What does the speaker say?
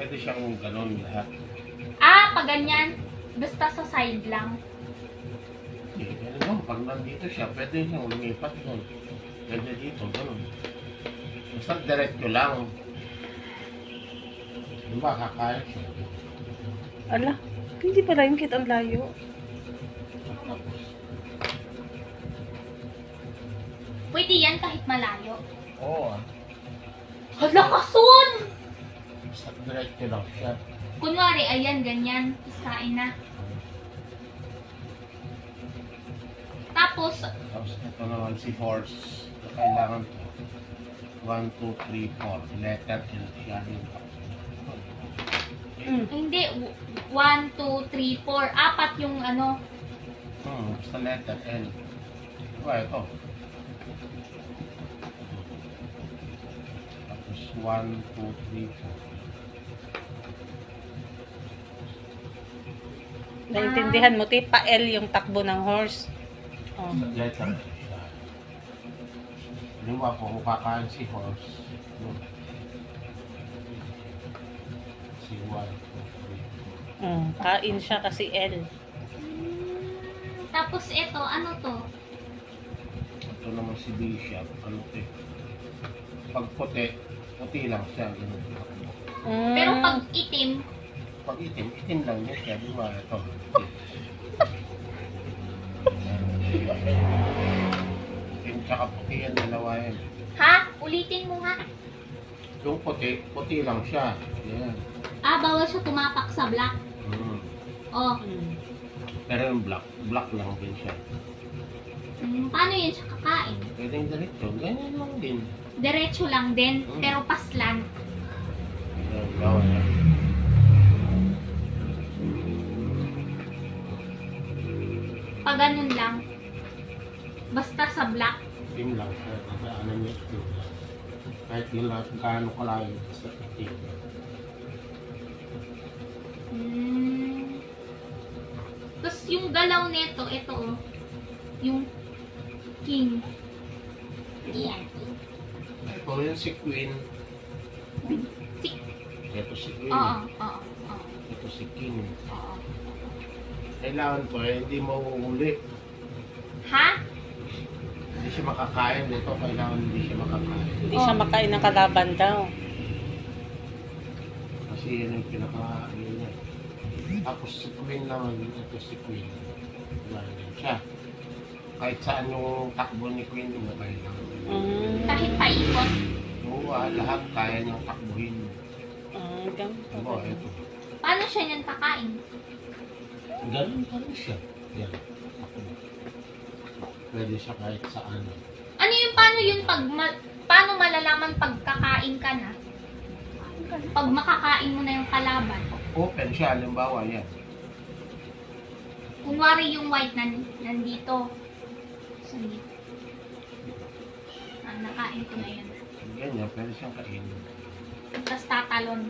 Pwede siyang ganun lahat. Ah, pag ganyan. Basta sa side lang. Okay, ganun. Pag nandito siya, pwede siyang lumipat doon. Pwede dito, ganun. Basta diretso lang. Diba, kakaya siya. Ala, hindi pala yung kit ang layo. Tapos, Pwede yan kahit malayo. oo ah. Hala, kasun! Basta diretso lang siya. Kunwari, ayan, ganyan. Kiskain na. Tapos, Tapos ito naman si horse. Kailangan to. 1, 2, 3, 4. Letter L siya. hindi. 1, 2, 3, 4. Apat yung ano. Basta letter L. Diba ito? Tapos 1, 2, 3, 4. Naintindihan mo, te, pa L yung takbo ng horse. Oh. Letter L siya. Diba po, kung kakain si horse. Si 1, 2, 3, 4. Kain siya kasi L. Tapos ito, ano to? Ito naman si Bishop. Ano ito? Pag puti, puti lang siya. Ganun. Pero pag itim, Pag itim, itim lang niya siya. Diba ito? Itim tsaka puti yan, dalawa yan. ha? Ulitin mo nga. Yung puti, puti lang siya. Yan. Ah, bawal siya tumapak sa black. Oh. Pero yung black, black lang din siya. Paano yun siya kakain? Pwedeng diretso, ganyan lang din. Diretso lang din, pero paslan. Yan, bawal yan. Pag ganun lang. Basta sa black. Itim lang siya. Ano niya itim lang. Kahit yun lang, gaano kalayo sa itim. Tapos yung galaw nito, ito oh. Yung king. Yan. Ito yung si Queen. Si, Ito si Queen. oo. Ito si King. Oo. Kailangan ko hindi mauuli. Ha? Hindi siya makakain dito. Kailangan hindi siya makakain. Hindi siya makain ng kalaban daw. Kasi yun yung pinaka-ano niya. Tapos si Queen naman, ito si Queen. Wala din siya. Kahit saan yung takbo ni Queen, okay lang. Kahit paikot. Oo, lahat kaya niyang takbuhin. Diba, ito. Paano siya niyan kakain? Ganun pa rin siya. Yan. Takbo. Pwede siya kahit saan. Ano yung paano yun pag paano malalaman pag kakain ka na? Pag makakain mo na yung kalaban. Open siya, halimbawa yan. Kunwari yung white nandito. Sandito. Nakain ko na yun. Ganyan, pwede siyang kainin. Tapos tatalon.